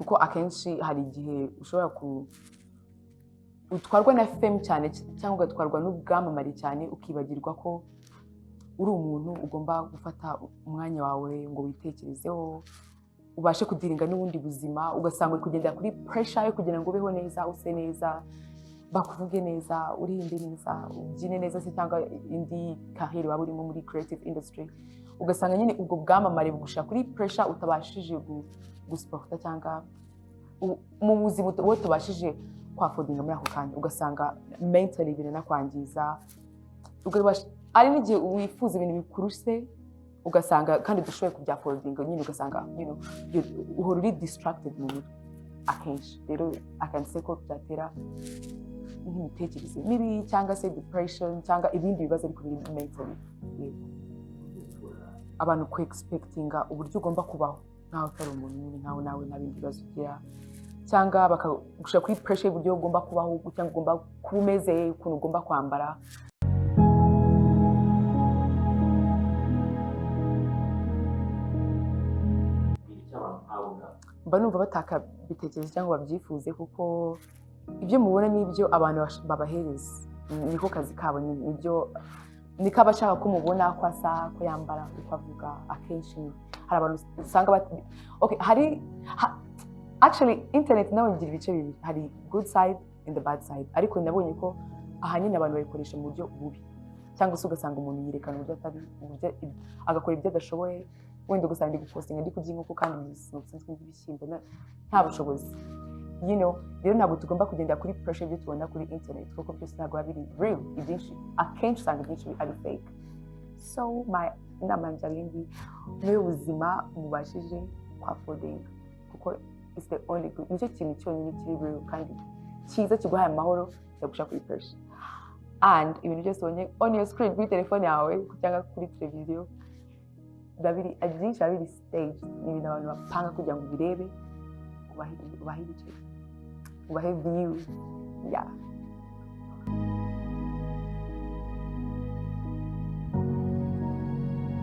ko akenshi hari igihe ushobora utwarwa na fame cyane cyangwa ugatwarwa n'ubwamamare cyane ukibagirwa ko uri umuntu ugomba gufata umwanya wawe ngo witekerezeho ubashe kudiringa n'ubundi buzima ugasanga uri kugendera kuri pressure yo kugira ngo ubeho neza use neza bakuvuge neza urinde neza ubyine neza se cyangwa indi career waba urimo muri creative industry ugasanga nyine ubwo bwamamare bugusha kuri pressure utabashije gusporta cyangwa mu buzima wowe tubashije kwafodinga muri ako kanya ugasanga mentally biranakwangiza ari n'igihe wifuza ibintu bikuruse ugasanga kandi dushoboye kubyafodinga nyine ugasanga uhora uri distracted mu mutwe akenshi rero akanse ko byatera nk'imitekerereze mibi cyangwa se depression cyangwa ibindi bibazo ariko biri mentally abantu ku expectinga uburyo ugomba kubaho nkaho utari umuntu nyine nkaho nawe nta bindi bibazo ugira cyangwa bakagushyira kuri pressure y'uburyo ugomba kubaho cyangwa ugomba kuba umeze ukuntu ugomba kwambara mba numva batakabitekereza cyangwa babyifuze kuko ibyo mubona n'ibyo abantu babahereza niko kazi kabo nyine nibyo niko abashaka ko mubona ko asa ko yambara uko avuga akenshi hari abantu usanga actually internet nawe ngira ibice bibiri hari good side and the bad side ariko nabonye ko ahanini abantu bayikoresha mu buryo bubi cyangwa se ugasanga umuntu yirekana uburyo atari agakora ibyo adashoboye wenda ugasanga ndi gupostinga ndi kurya inkoko kandi musinzwe n'ibishyimbo nta bushobozi rero ntabwo tugomba kugenda kuri pressure ibyo tubona kuri internet kuko byose ntabwo biri real ibyinshi akenshi usanga ibyinshi ari fake so inama yanjye arindi muri ubuzima mubashije kwafodinga kuko it's the only good nicyo kintu cyonyine kiri real kandi cyiza kiguhaye amahoro cyagusha kuri pressure and ibintu byose ubonye on your screen kuri telefone yawe cyangwa kuri televiziyo byinshi biri stage ni ibintu abantu bapanga kugira ngo ubirebe ubahe ibice ubahe view yeah